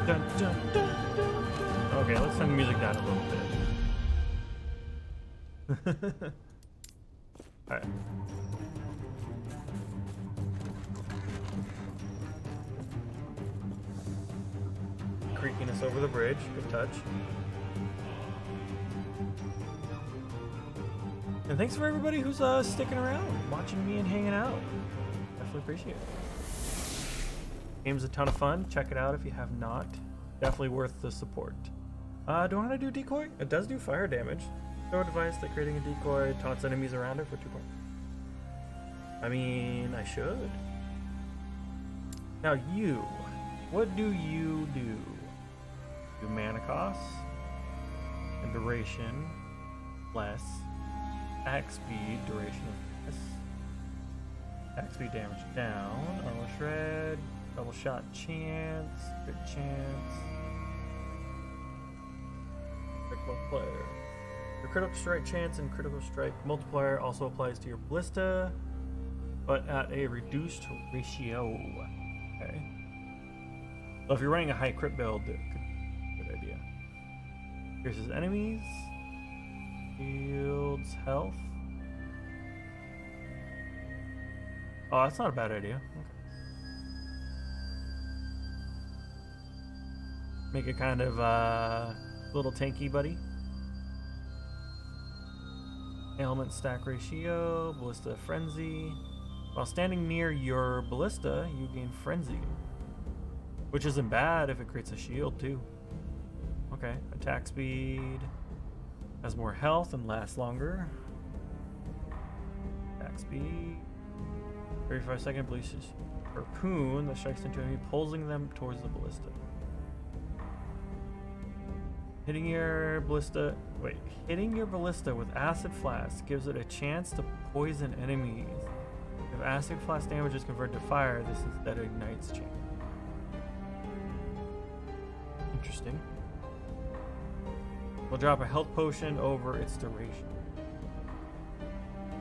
Dun, dun, dun, dun, dun. Okay, let's turn the music down a little bit. Alright. Creaking us over the bridge. Good touch. And thanks for everybody who's sticking around, watching me and hanging out. Definitely appreciate it. Game's a ton of fun. Check it out if you have not. Definitely worth the support. Do I want to do decoy? It does do fire damage. Throw a device that creating a decoy taunts enemies around it for 2 points. I mean, I should. Now you, what do you do? Do mana cost and duration less. Attack speed, duration of this. Attack speed damage down. Armor shred. Double shot chance. Crit chance. Critical multiplier. Your critical strike chance and critical strike multiplier also applies to your ballista, but at a reduced ratio. Okay. So if you're running a high crit build, it could be a good idea. Pierces enemies. Shields health. Oh, that's not a bad idea. Okay. Make it kind of little tanky buddy. Ailment stack ratio, ballista frenzy. While standing near your ballista, you gain frenzy, which isn't bad if it creates a shield too. Okay, attack speed. Has more health and lasts longer. Attack speed. 35-second ballistas. Harpoon that strikes into enemy, pulsing them towards the ballista. Hitting your ballista with acid flask gives it a chance to poison enemies. If acid flask damage is converted to fire, this instead ignites chain. Interesting. We'll drop a health potion over its duration.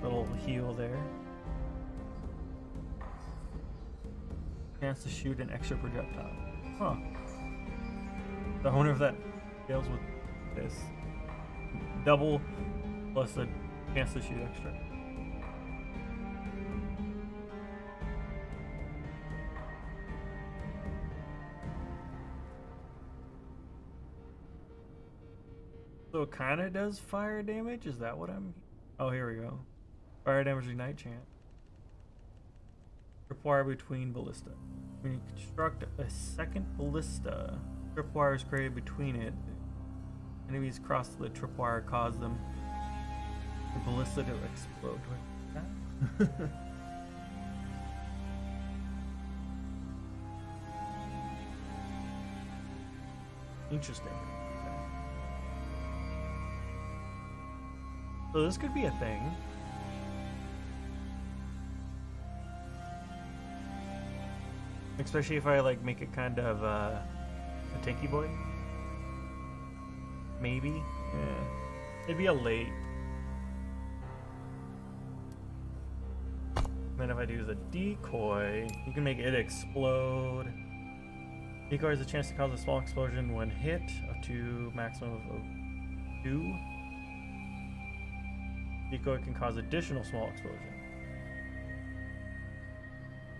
Little heal there. Chance to shoot an extra projectile. Huh. So I wonder if that deals with this. Double plus the chance to shoot extra. So it kind of does fire damage? Is that what I'm... Oh, here we go. Fire damage ignite chant. Tripwire between ballista. When you construct a second ballista, tripwire is created between it. Enemies cross the tripwire, cause them the ballista to explode. That? Interesting. So this could be a thing. Especially if I like make it kind of a tanky boy. Maybe. Yeah. It'd be a late. Then if I do the decoy, you can make it explode. Decoy has a chance to cause a small explosion when hit, up to maximum of 2. Decoy can cause additional small explosion.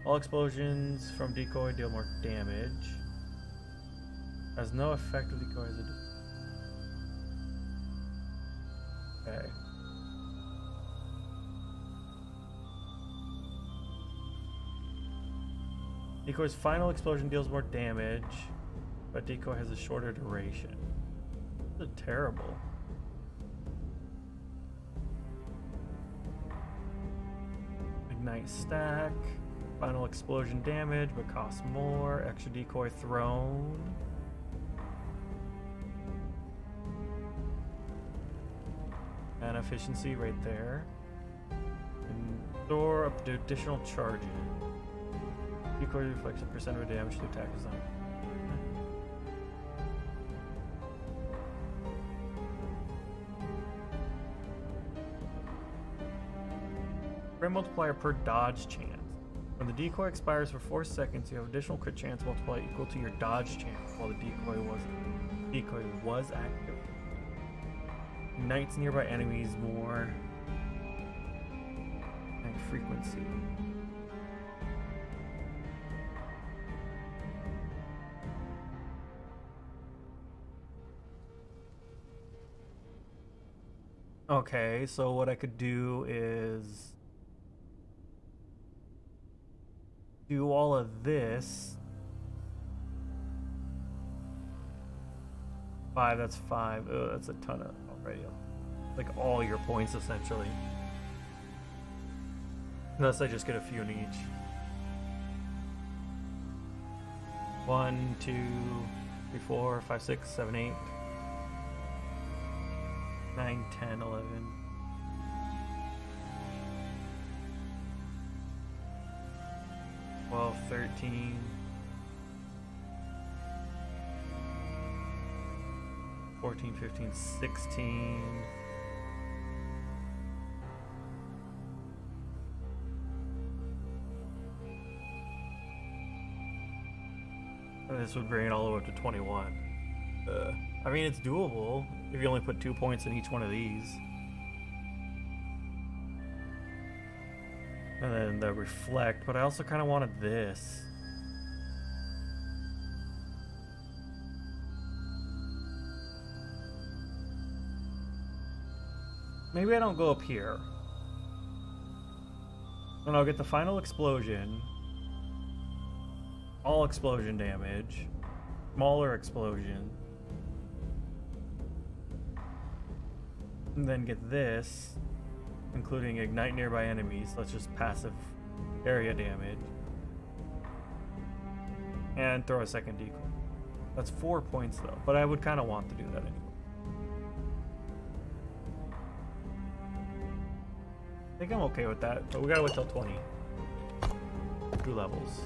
All explosions from decoy deal more damage. Has no effect with decoy as a okay. Decoy's final explosion deals more damage, but decoy has a shorter duration. This is terrible. Ignite stack. Final explosion damage, but costs more. Extra decoy thrown. And efficiency right there. And store up to additional charging. Decoy reflects a percent of damage to attack is on. Frame multiplier per dodge chance. When the decoy expires for 4 seconds, you have additional crit chance multiplier equal to your dodge chance while the decoy was active. Ignites nearby enemies more and frequency. Okay, so what I could do is do all of this. 5, that's 5. Oh, that's a ton of already. Like all your points essentially. Unless I just get a few in each. 1, 2, 3, 4, 5, 6, 7, 8. 9, 10, 11. 12, 13. 14, 15, 16. And this would bring it all the way up to 21. I mean, it's doable if you only put 2 points in each one of these. And then the reflect, but I also kind of wanted this. Maybe I don't go up here. And I'll get the final explosion. All explosion damage. Smaller explosion. And then get this, including ignite nearby enemies. That's just passive area damage. And throw a second decoy. That's 4 points though, but I would kind of want to do that anyway. I think I'm okay with that, but we gotta wait till 20. 2 levels.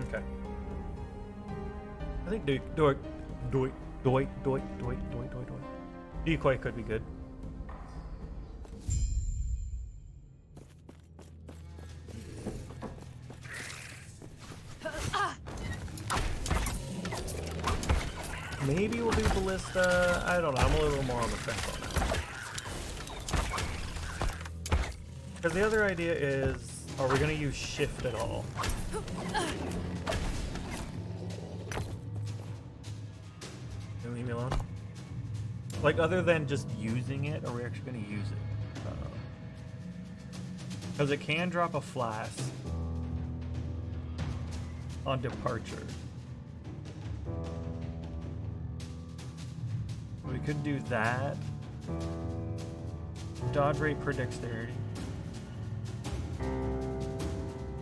Okay. I think decoy could be good. Maybe we'll do ballista. I don't know. I'm a little more on the fence on that. Because the other idea is, are we going to use shift at all? Leave me alone. Like, other than just using it, are we actually going to use it? Because it can drop a flask on departure. We could do that. Dodge rate per dexterity.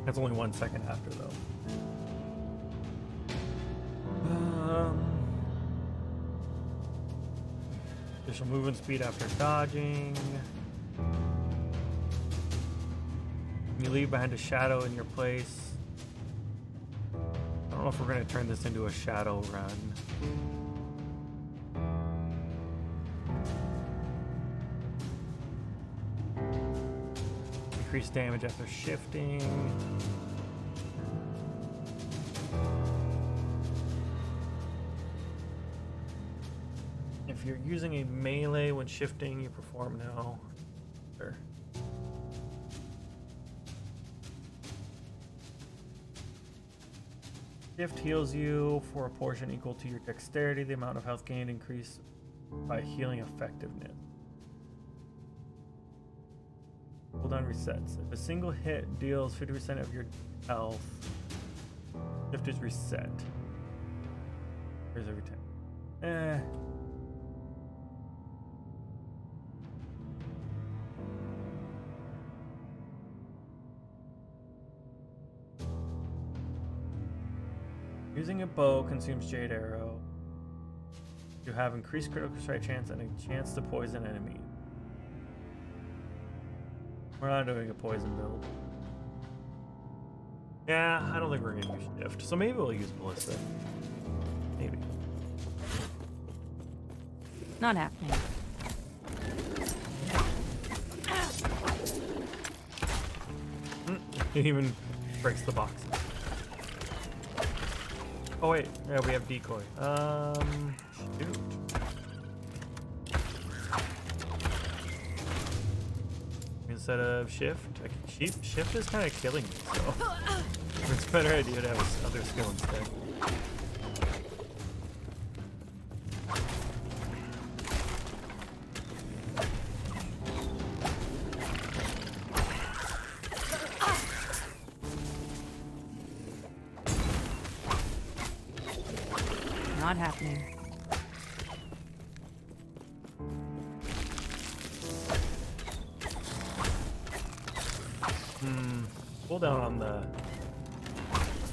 That's only 1 second after, though. Additional movement speed after dodging. You leave behind a shadow in your place. I don't know if we're going to turn this into a shadow run. Increase damage after shifting. If you're using a melee when shifting, you perform now. Sure. Shift heals you for a portion equal to your dexterity. The amount of health gained increased by healing effectiveness. Cooldown resets. If a single hit deals 50% of your health, shift is reset. Here's every time. Using a bow consumes Jade Arrow. You have increased critical strike chance and a chance to poison enemies. We're not doing a poison build. Yeah, I don't think we're gonna use shift. So maybe we'll use ballista. Maybe. Not happening. It even breaks the boxes. Oh wait, yeah, we have decoy. Shoot. Instead of shift, shift is kind of killing me, so it's a better idea to have other skill instead. Not happening. Pull down on the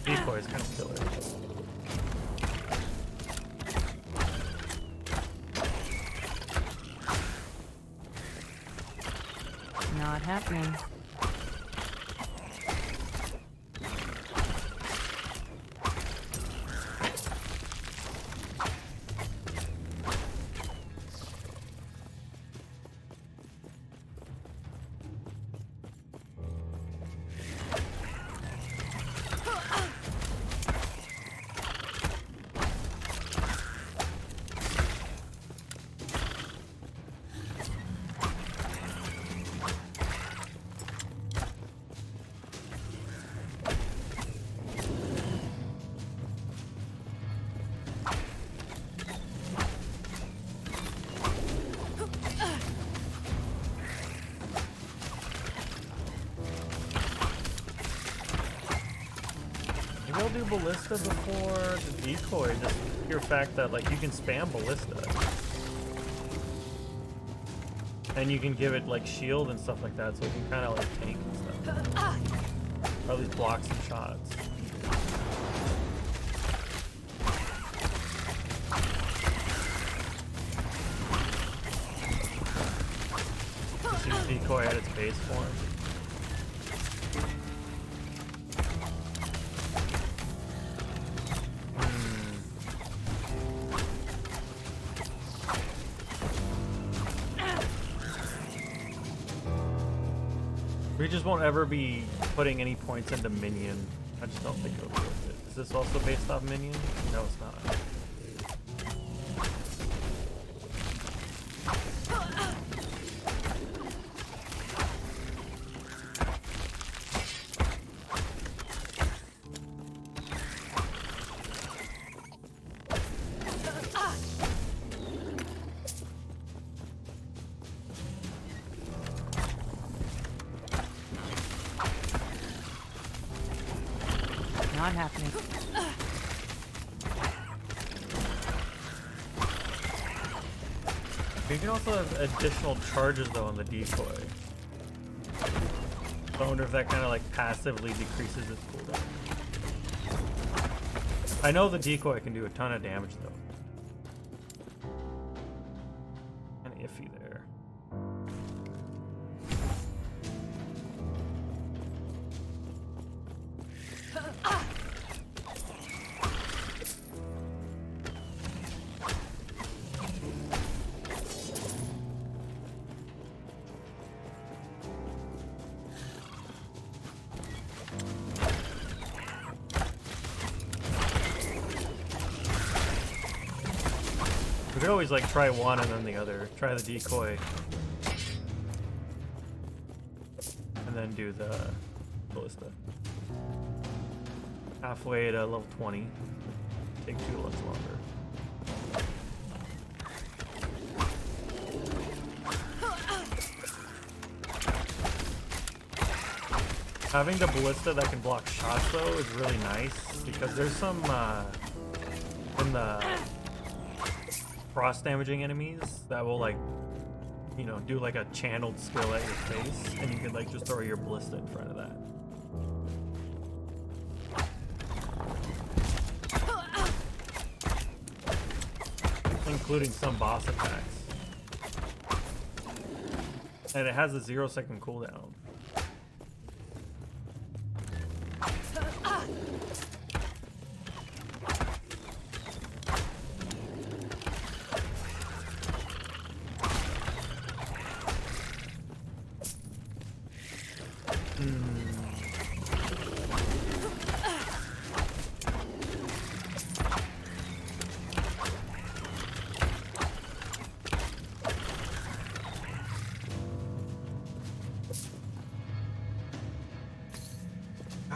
decoy is kind of killer. Not happening. Maybe I'll do ballista before the decoy, just pure fact that like you can spam ballista. And you can give it like shield and stuff like that, so it can kind of like tank and stuff. Or at least block some shots. Just use decoy at its base form. We just won't ever be putting any points into minion. I just don't think it'll be worth it. Is this also based off minion? No, it's not. Not happening. You can also have additional charges though on the decoy. I wonder if that kind of like passively decreases its cooldown. I know the decoy can do a ton of damage though. Kind of iffy there. We could always like try one and then the other. Try the decoy. And then do the ballista. Halfway to level 20. Take 2 levels longer. Having the ballista that can block shots though is really nice because there's some in the cross damaging enemies that will like, you know, do like a channeled skill at your face and you can like just throw your ballista in front of that. Including some boss attacks. And it has a 0-second cooldown.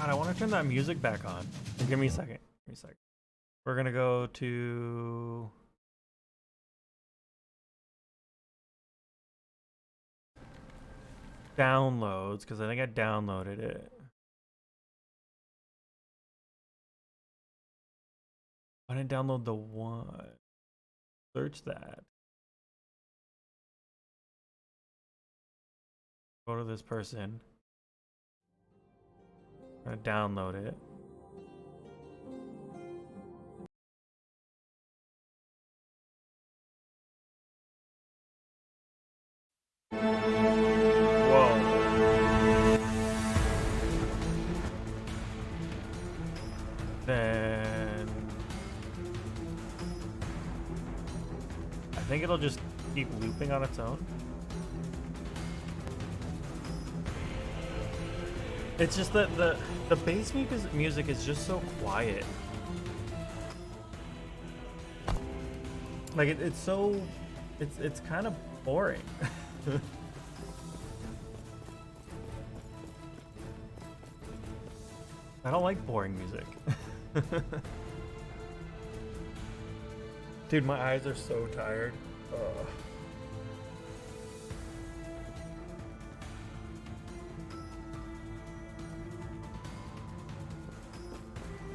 God, I want to turn that music back on. Give me a second. Give me a second. We're gonna go to downloads because I think I downloaded it. I didn't download the one. Search that. Go to this person. I'm gonna download it. Whoa. Then I think it'll just keep looping on its own. It's just that the bass music is just so quiet. Like it's so it's kind of boring. I don't like boring music. Dude, my eyes are so tired. Ugh.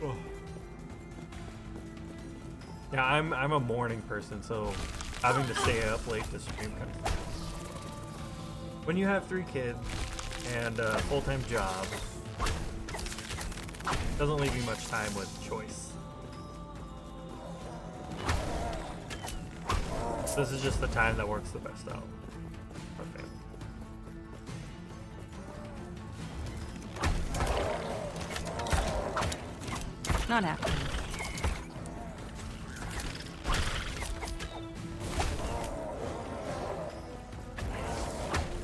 Oh. Yeah, I'm a morning person, so having to stay up late to stream kind of. When you have 3 kids and a full-time job, it doesn't leave you much time with choice. This is just the time that works the best out for family. Not happening.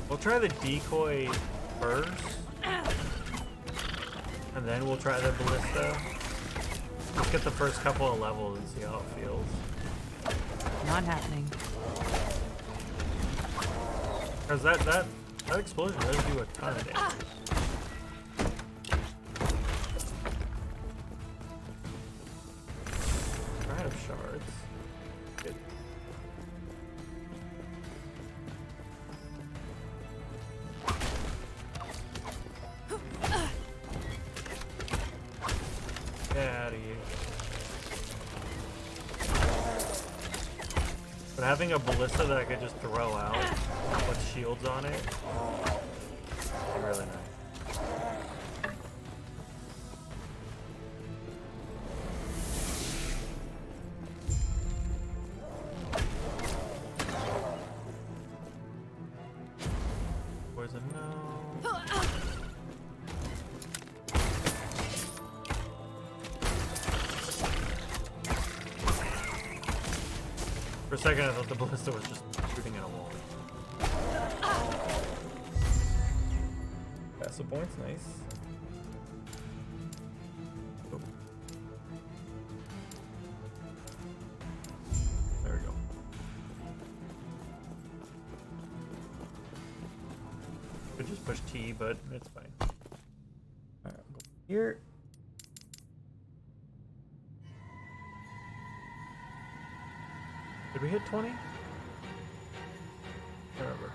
We'll try the decoy first, and then we'll try the ballista. Let's get the first couple of levels and see how it feels. Not happening. Because that explosion does do a ton of damage. We're out of shards. Good. Get out of here. But having a ballista that I could just throw out with shields on it is really nice. Poison, no. For a second, I thought the ballista was just shooting at a wall. That's the points, nice. Oh. There we go. Could just push T, but it's fine. Alright, go here. Did we hit 20? I don't remember.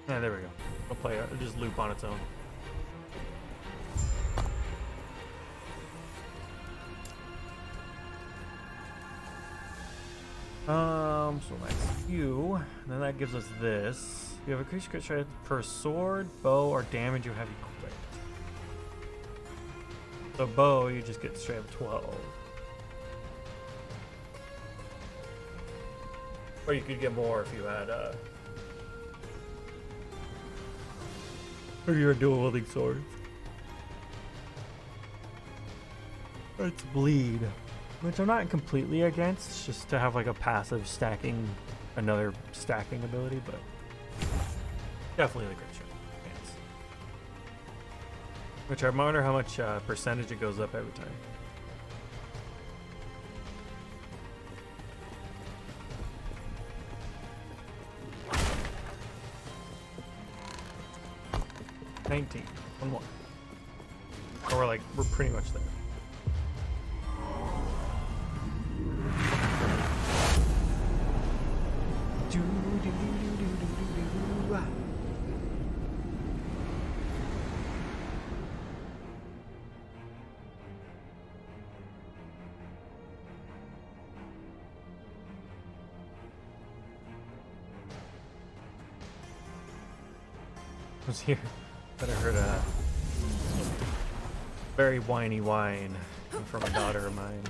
Yeah, there we go. It'll play it. It'll just loop on its own. So that's you. And then that gives us this. You have a increased crit strike per sword, bow, or damage you have equipped. So bow, you just get straight up 12. Or you could get more if you had or you're a dual wielding sword. It's bleed, which I'm not completely against, just to have like a passive stacking, another stacking ability, but definitely the crit strike. Which I wonder how much percentage it goes up every time. 19. One more. So we're pretty much there. Was here, but I heard a very whiny whine from a daughter of mine.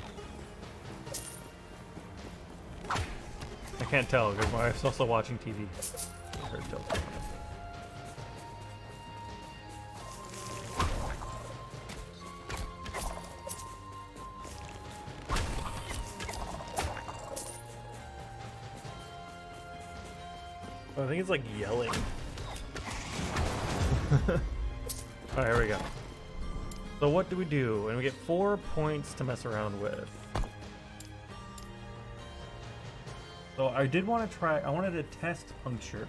I can't tell because my wife's also watching TV. I heard Jill. I think it's like yelling. Alright, here we go. So what do we do? And we get 4 points to mess around with. So I did want to try, I wanted to test puncture.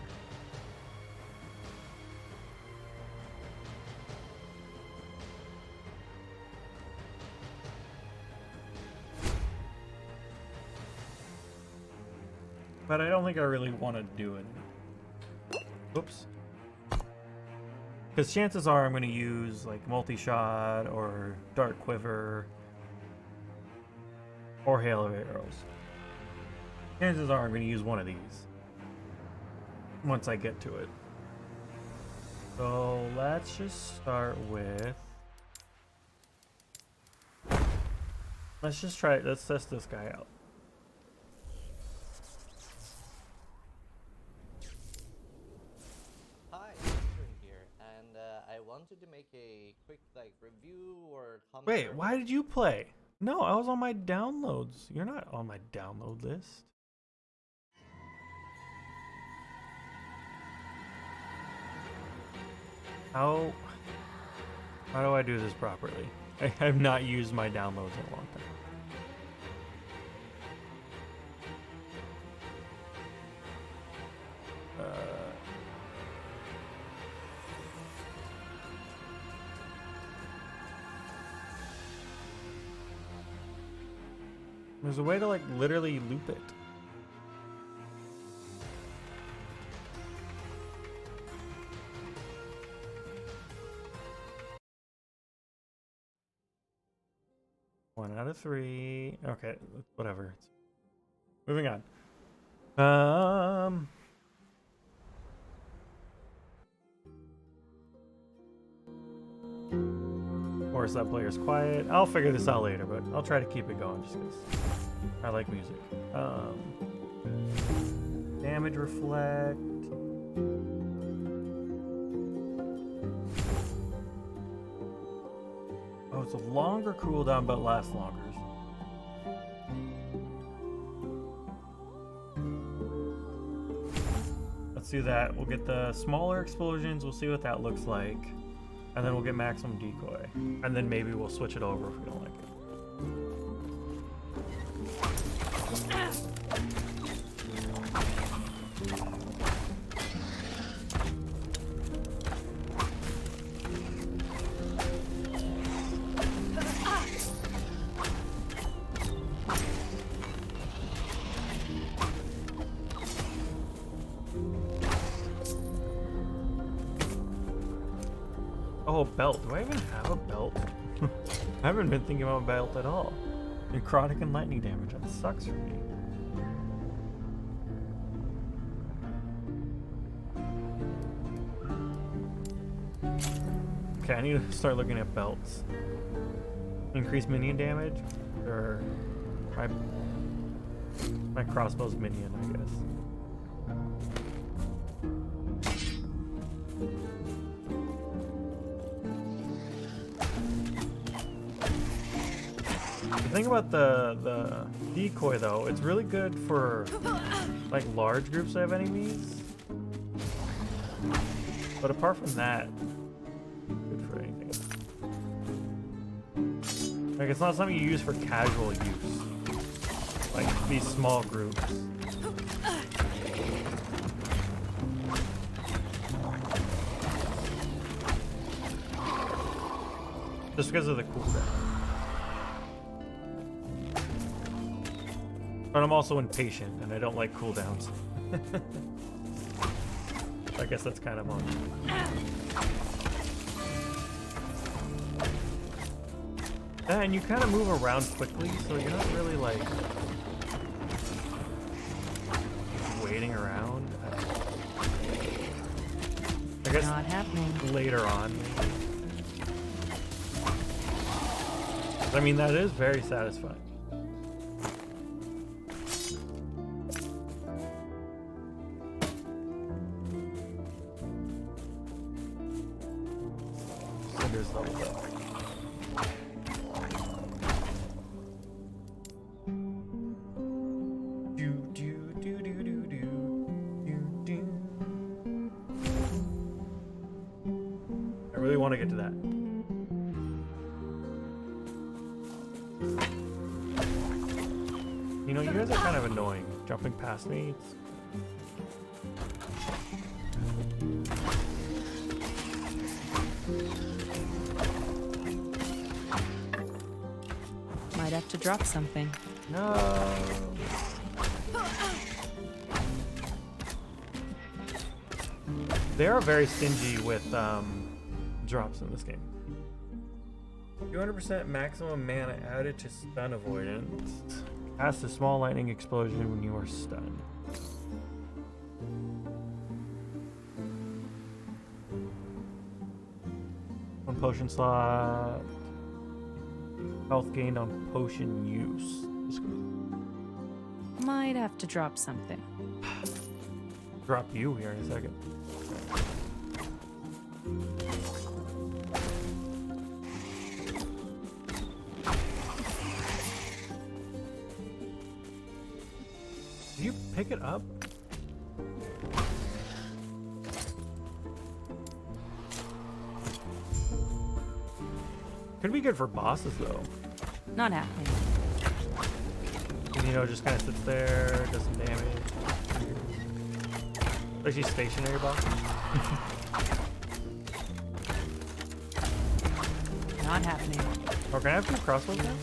But I don't think I really want to do it. Oops. Because chances are I'm going to use like multi-shot or dart quiver or hail of arrows. Chances are I'm going to use one of these once I get to it. So let's just start with... Let's just try it. Let's test this guy out. Wanted to make a quick review or commentary. Wait, why did you play? No, I was on my downloads. You're not on my download list. How do I do this properly? I have not used my downloads in a long time. There's a way to literally loop it. One out of 3. Okay, whatever. Moving on. Force that player's quiet. I'll figure this out later, but I'll try to keep it going just because I like music. Damage reflect. Oh, it's a longer cooldown but lasts longer. Let's do that. We'll get the smaller explosions. We'll see what that looks like. And then we'll get maximum decoy. And then maybe we'll switch it over if we don't like it. Oh, a belt. Do I even have a belt? I haven't been thinking about a belt at all. Necrotic and lightning damage. That sucks for me. Okay, I need to start looking at belts. Increase minion damage? Or my crossbow's minion, I guess. The thing about the decoy though, it's really good for large groups of enemies. But apart from that, good for anything. It's not something you use for casual use. Like these small groups. Just because of the cooldown. But I'm also impatient, and I don't like cooldowns. I guess that's kind of on me. Yeah, and you kind of move around quickly, so you're not really like waiting around. I guess Not happening. later on. I mean, that is very satisfying. Cinder's leveled up. I really want to get to that. You know, you guys are kind of annoying. Jumping past me. Might have to drop something. No. They are very stingy with drops in this game. 200% maximum mana added to stun avoidance. Cast a small lightning explosion when you are stunned. One potion slot. Health gained on potion use. Might have to drop something. Drop you here in a second. Do you pick it up? Could be good for bosses though. Not happening. You know, just kind of sits there, does some damage. Actually, stationary boss. Not happening. Oh, can I have two crossbows now?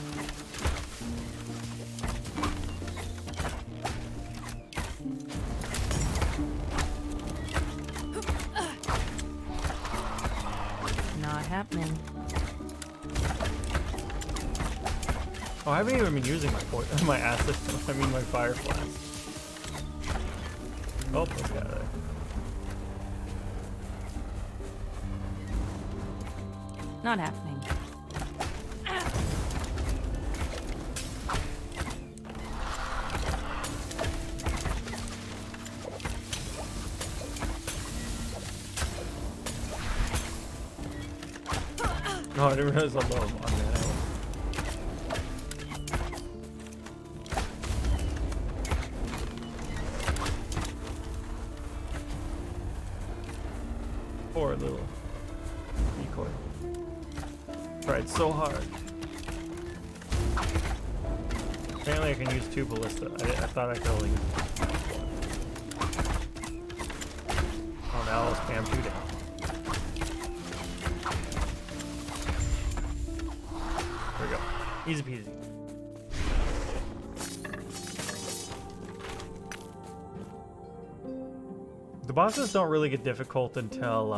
Not happening. Oh, I haven't even been using my acid. I mean my fire flask. Oh, let's get out of there. Not happening. No, I didn't realize I'm low on that. Poor little decoy. Tried so hard. Apparently I can use two ballista. I thought I could only use one. Oh, now I'll spam two down. There we go. Easy peasy. The bosses don't really get difficult until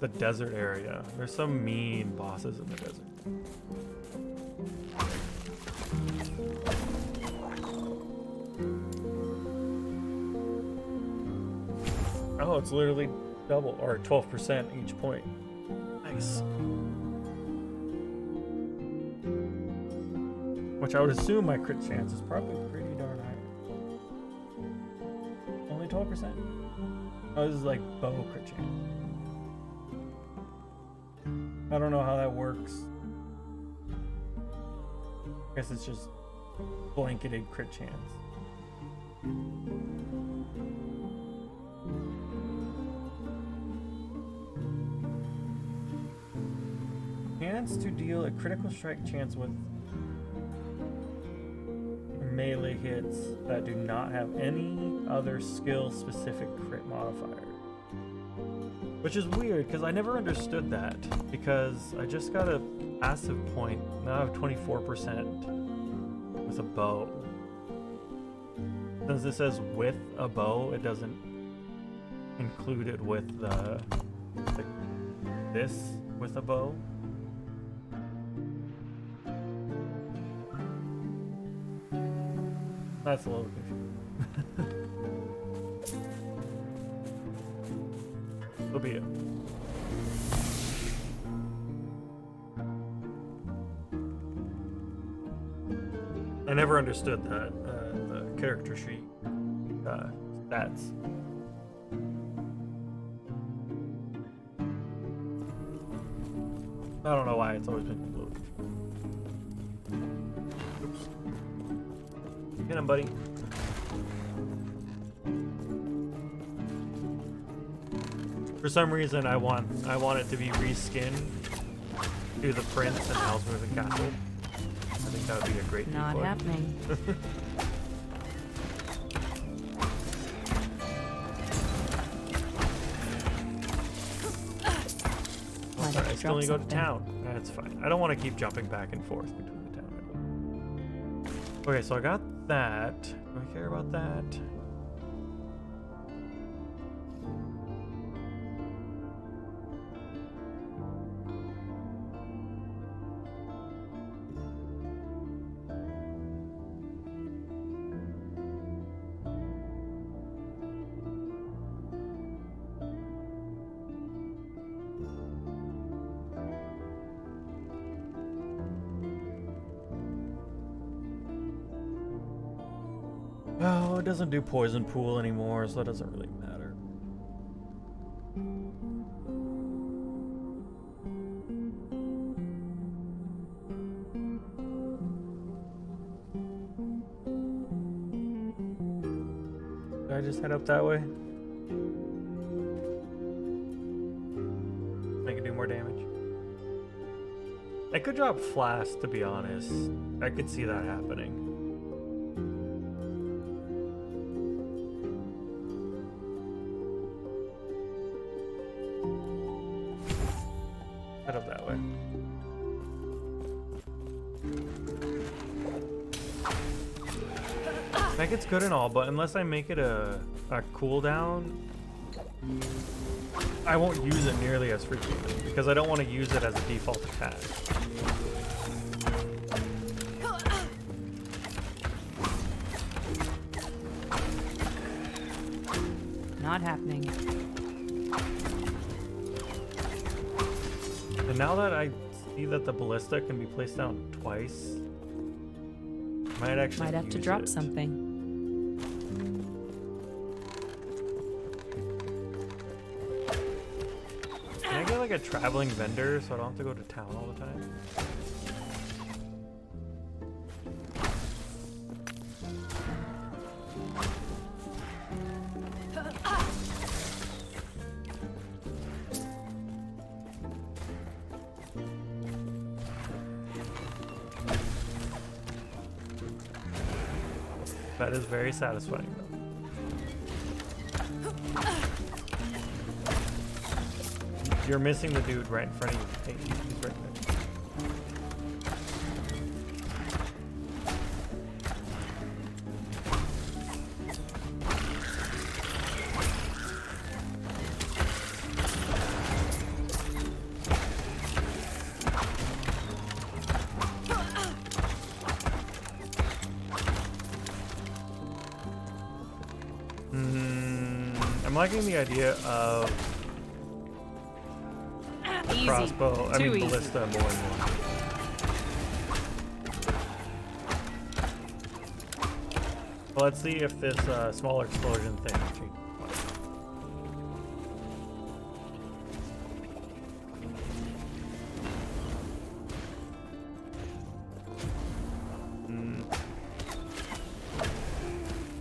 the desert area. There's some mean bosses in the desert. Oh, it's literally double or 12% each point. Nice. Which I would assume my crit chance is probably pretty darn high. Only 12%? Oh, this is like bow crit chance. I don't know how that works. I guess it's just blanketed crit chance. Chance to deal a critical strike chance with melee hits that do not have any other skill specific crit modifier. Which is weird, because I never understood that. Because I just got a passive point. Now I have 24% with a bow. Since this says with a bow, it doesn't include it with the like this with a bow. That's a little confusing. So be it. I never understood that the character sheet stats. I don't know why it's always been blue. Oops. Get him, buddy. For some reason, I want it to be reskinned to the prince and Ellsworth and Castle. I think that would be a great Not decoy. happening. Oh, sorry, I still need to go to town. That's fine. I don't want to keep jumping back and forth between the town. Okay, so I got that. Do I care about that? Oh, it doesn't do poison pool anymore, so that doesn't really matter. Did I just head up that way? I can do more damage. I could drop flask, to be honest. I could see that happening. Head up that way. That gets good and all, but unless I make it a cooldown, I won't use it nearly as frequently because I don't want to use it as a default attack. Not happening. And now that I see that the ballista can be placed down twice, I might actually Might have to use drop it. something. Can I get like a traveling vendor so I don't have to go to town all the time? That is very satisfying though. You're missing the dude right in front of you. Hey, he's right there. I'm liking the idea of Easy. crossbow. I Too mean easy. ballista more and more. Well, let's see if this small explosion thing changes.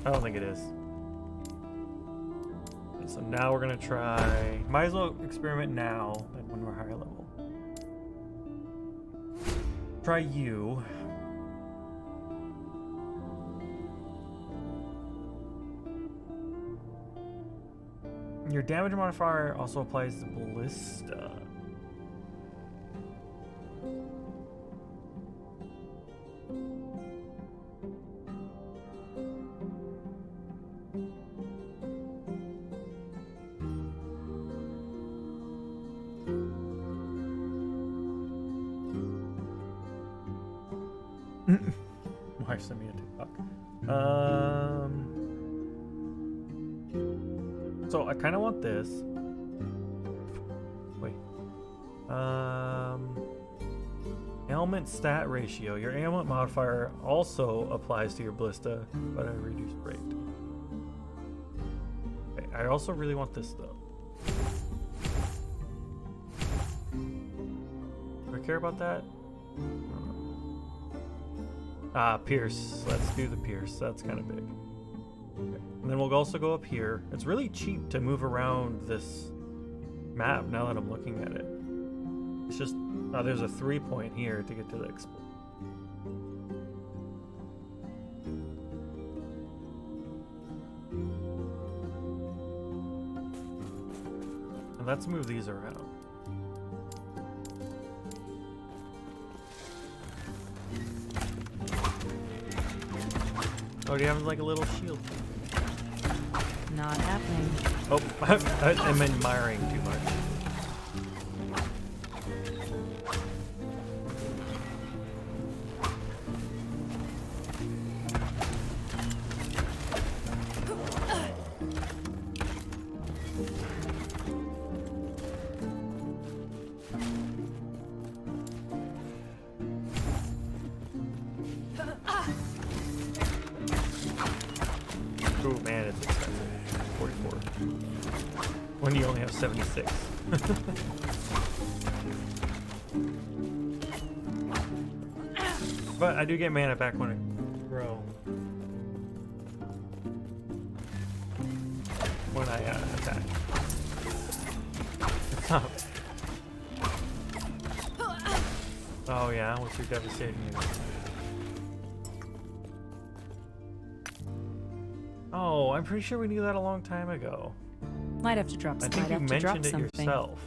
I don't think it is. So now we're gonna try. Might as well experiment now, like when we're higher level. Try you. Your damage modifier also applies to ballista. Why send me a TikTok? So I kind of want this. Wait. Ailment stat ratio. Your ailment modifier also applies to your ballista, but at a reduced rate. Okay, I also really want this though. Do I care about that? Pierce. Let's do the Pierce. That's kind of big. Okay. And then we'll also go up here. It's really cheap to move around this map now that I'm looking at it. It's just, there's a 3-point here to get to the explore. And let's move these around. Oh, do you have like a little shield? Not happening. Oh, I'm admiring too much. Oh man, it's expensive. 44. When you only have 76. But I do get mana back when I grow. When I attack. It's not. Oh yeah, what's your devastating unit? Oh, I'm pretty sure we knew that a long time ago. Might have to drop. I Might think you have to drop mentioned it something. yourself.